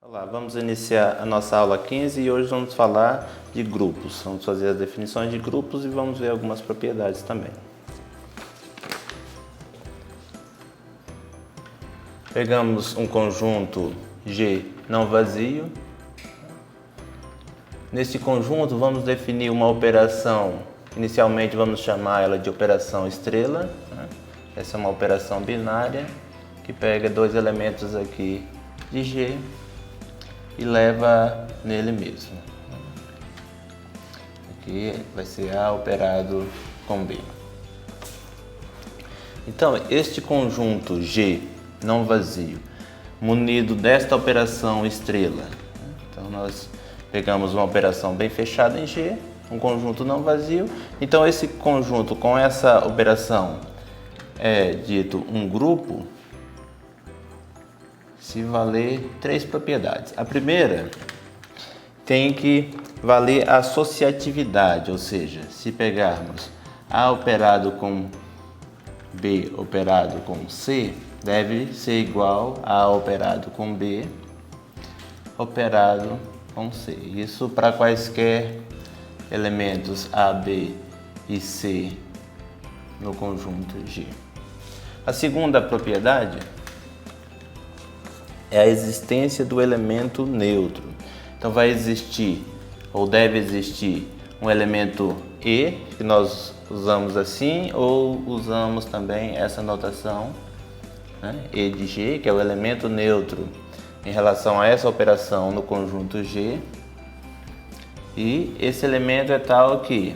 Olá, vamos iniciar a nossa aula 15 e hoje vamos falar de grupos. Vamos fazer as definições de grupos e vamos ver algumas propriedades também. Pegamos um conjunto G não vazio. Nesse conjunto vamos definir uma operação, inicialmente vamos chamar ela de operação estrela. Essa é uma operação binária que pega dois elementos aqui de G e leva nele mesmo. Aqui vai ser A operado com B. Então, este conjunto G não vazio, munido desta operação estrela. Então, nós pegamos uma operação bem fechada em G, um conjunto não vazio. Então, esse conjunto com essa operação é dito um grupo se valer três propriedades. A primeira tem que valer a associatividade, ou seja, se pegarmos A operado com B operado com C, deve ser igual a A operado com B operado com C. Isso para quaisquer elementos A, B e C no conjunto G. A segunda propriedade é a existência do elemento neutro. Então vai existir, ou deve existir, um elemento E, que nós usamos assim, ou usamos também essa notação, né? E de G, que é o elemento neutro em relação a essa operação no conjunto G. E esse elemento é tal que,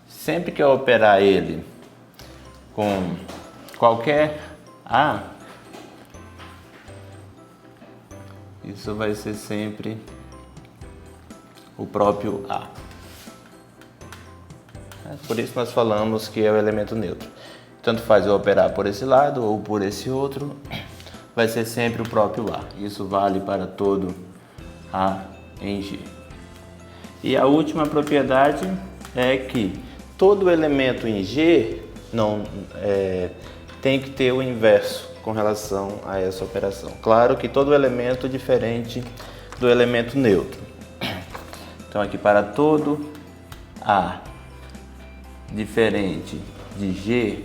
sempre que eu operar ele com qualquer A, isso vai ser sempre o próprio A. Por isso nós falamos que é o elemento neutro. Tanto faz eu operar por esse lado ou por esse outro, vai ser sempre o próprio A. Isso vale para todo A em G. E a última propriedade é que todo elemento em G tem que ter o inverso com relação a essa operação. Claro que todo elemento diferente do elemento neutro. Então aqui para todo A diferente de G,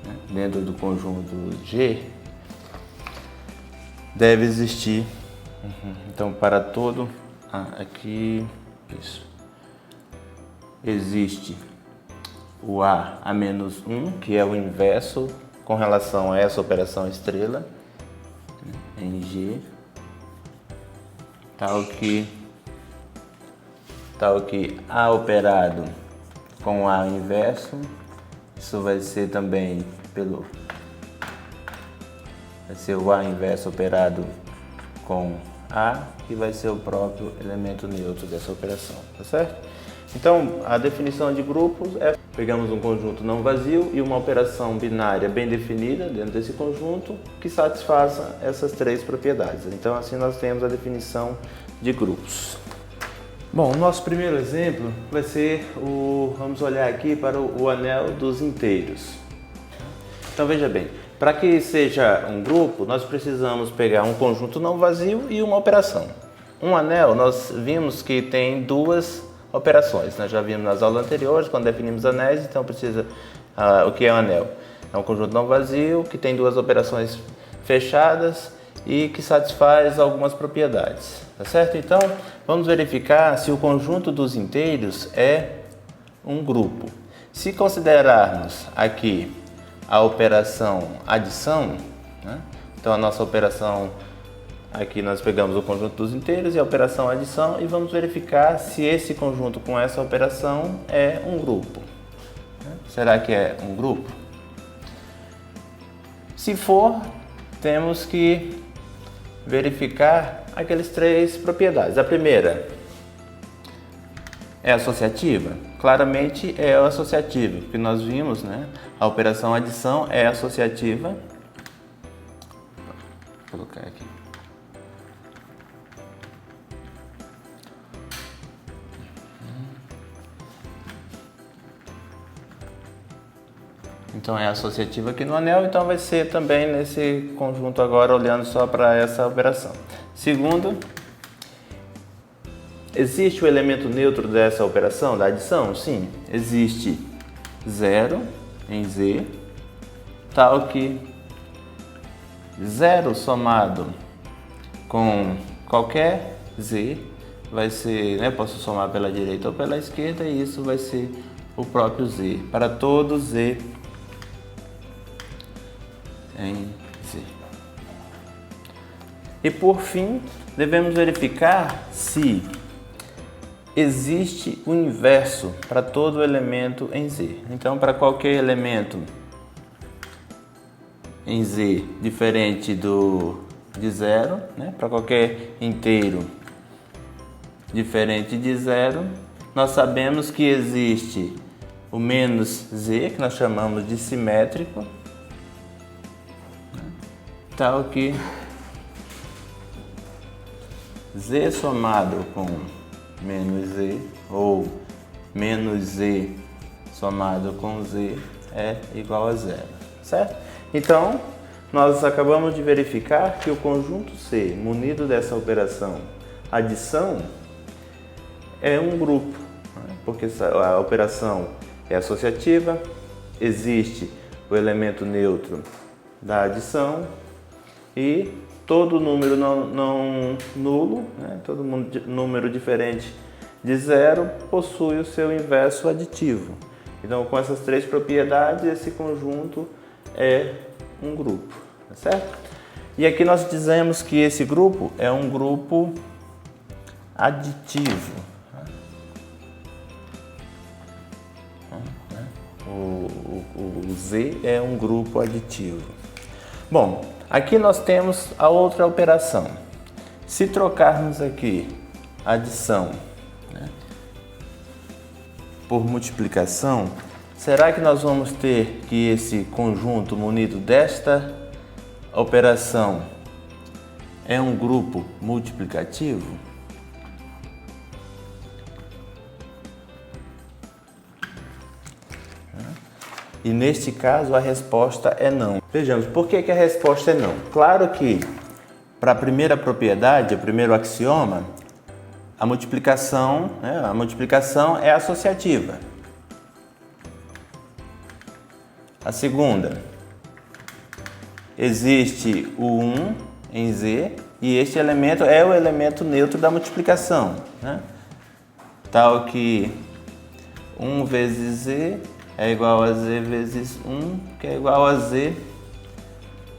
né, dentro do conjunto G, deve existir, então para todo A aqui, isso, existe o A menos 1, que é o inverso com relação a essa operação estrela em G, tal que A operado com A inverso, isso vai ser também vai ser o A inverso operado com A, que vai ser o próprio elemento neutro dessa operação, tá certo? Então, a definição de grupos é: pegamos um conjunto não vazio e uma operação binária bem definida dentro desse conjunto que satisfaça essas três propriedades. Então, assim nós temos a definição de grupos. Bom, o nosso primeiro exemplo vai ser vamos olhar aqui para o anel dos inteiros. Então veja bem, para que seja um grupo, nós precisamos pegar um conjunto não vazio e uma operação. Um anel, nós vimos que tem duas operações. Nós já vimos nas aulas anteriores, quando definimos anéis, então precisa... o que é um anel? É um conjunto não vazio que tem duas operações fechadas e que satisfaz algumas propriedades, tá certo? Então, vamos verificar se o conjunto dos inteiros é um grupo. Se considerarmos aqui a operação adição, né? Então a nossa operação aqui nós pegamos o conjunto dos inteiros e a operação adição e vamos verificar se esse conjunto com essa operação é um grupo. Será que é um grupo? Se for, temos que verificar aquelas três propriedades. A primeira é associativa? Claramente é associativa, porque nós vimos, né? A operação adição é associativa. Vou colocar aqui. Então é associativa aqui no anel, então vai ser também nesse conjunto agora, olhando só para essa operação. Segundo, existe o elemento neutro dessa operação, da adição? Sim, existe 0 em Z, tal que 0 somado com qualquer Z vai ser, né, posso somar pela direita ou pela esquerda, e isso vai ser o próprio Z, para todo Z em Z. E por fim, devemos verificar se existe o inverso para todo elemento em Z. Então, para qualquer elemento em Z diferente de 0, né, para qualquer inteiro diferente de 0, nós sabemos que existe o menos Z, que nós chamamos de simétrico, tal que Z somado com menos Z, ou menos Z somado com Z é igual a 0, certo? Então, nós acabamos de verificar que o conjunto C, munido dessa operação adição, é um grupo, né? Porque a operação é associativa, existe o elemento neutro da adição e todo número não nulo, né? Todo número diferente de 0 possui o seu inverso aditivo. Então, com essas três propriedades, esse conjunto é um grupo, tá certo? E aqui nós dizemos que esse grupo é um grupo aditivo. O Z é um grupo aditivo. Bom, aqui nós temos a outra operação. Se trocarmos aqui adição, né, por multiplicação, será que nós vamos ter que esse conjunto munido desta operação é um grupo multiplicativo? E neste caso a resposta é não. Vejamos, por que a resposta é não? Claro que para a primeira propriedade, o primeiro axioma, a multiplicação é associativa. A segunda, existe o 1 em Z e este elemento é o elemento neutro da multiplicação, né? Tal que 1 vezes Z é igual a Z vezes 1, que é igual a Z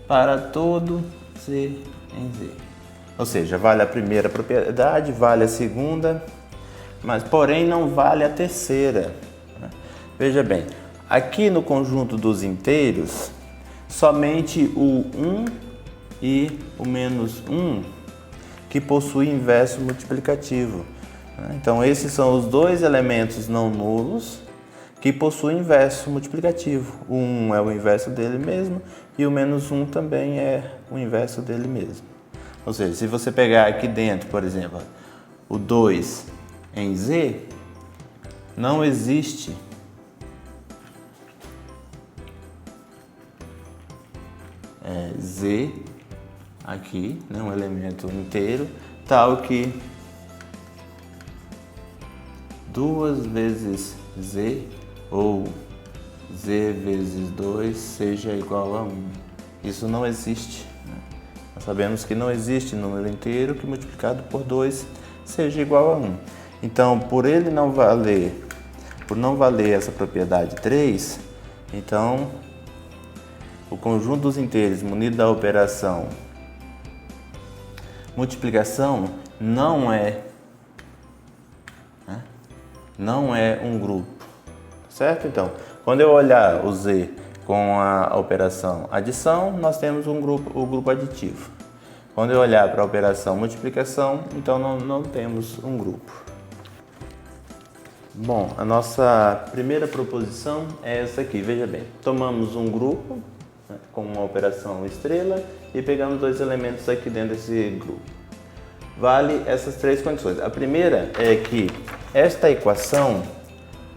para todo Z em Z. Ou seja, vale a primeira propriedade, vale a segunda, mas porém não vale a terceira. Veja bem, aqui no conjunto dos inteiros, somente o 1 e o menos 1 que possuem inverso multiplicativo. Então esses são os dois elementos não nulos que possuem inverso multiplicativo. O 1 é o inverso dele mesmo e o menos 1 também é o inverso dele mesmo. Ou seja, se você pegar aqui dentro, por exemplo, o 2 em Z, não existe Z aqui, né, um elemento inteiro, tal que 2 vezes Z ou Z vezes 2 seja igual a 1. Isso não existe, né? Nós sabemos que não existe número inteiro que multiplicado por 2 seja igual a 1. Então, por não valer essa propriedade 3, então o conjunto dos inteiros munido da operação multiplicação não é um grupo. Certo? Então, quando eu olhar o Z com a operação adição, nós temos o grupo aditivo. Quando eu olhar para a operação multiplicação, então não temos um grupo. Bom, a nossa primeira proposição é essa aqui, veja bem. Tomamos um grupo, né, com uma operação estrela e pegamos dois elementos aqui dentro desse grupo. Vale essas três condições. A primeira é que esta equação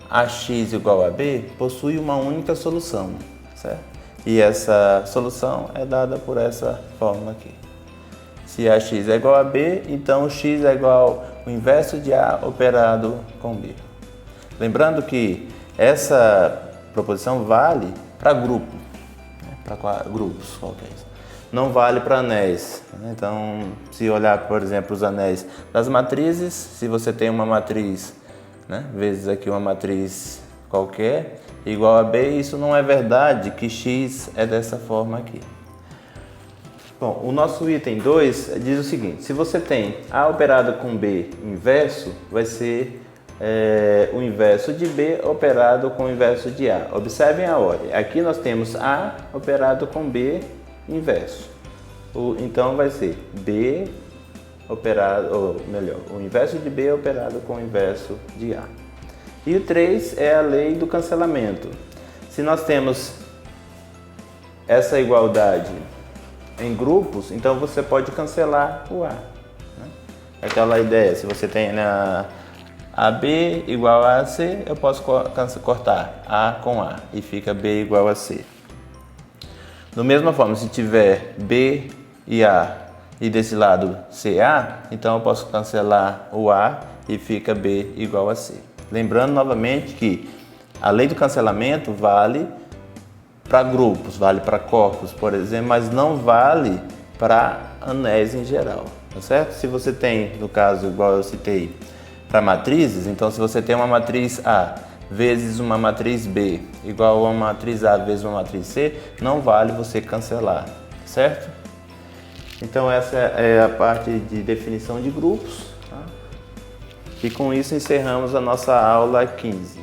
ax igual a b possui uma única solução, certo? E essa solução é dada por essa fórmula aqui. Se AX é igual a B, então X é igual ao inverso de A operado com B. Lembrando que essa proposição vale para grupo, né? Para grupos qualquer. Não vale para anéis. Então, se olhar, por exemplo, os anéis das matrizes, se você tem uma matriz, né, vezes aqui uma matriz qualquer, igual a B, isso não é verdade que X é dessa forma aqui. Bom, o nosso item 2 diz o seguinte: se você tem A operado com B inverso, vai ser o inverso de B operado com o inverso de A. Observem a ordem. Aqui nós temos A operado com B inverso. Então vai ser B operado, ou melhor, o inverso de B operado com o inverso de A. E o 3 é a lei do cancelamento. Se nós temos essa igualdade em grupos, então você pode cancelar o A, né? Aquela ideia, se você tem AB igual a AC, eu posso cortar A com A e fica B igual a C. Da mesma forma, se tiver B e A e desse lado CA, então eu posso cancelar o A e fica B igual a C. Lembrando novamente que a lei do cancelamento vale para grupos, vale para corpos, por exemplo, mas não vale para anéis em geral, tá certo? Se você tem, no caso, igual eu citei, para matrizes, então se você tem uma matriz A vezes uma matriz B igual a uma matriz A vezes uma matriz C, não vale você cancelar, certo? Então essa é a parte de definição de grupos, tá? E com isso encerramos a nossa aula 15.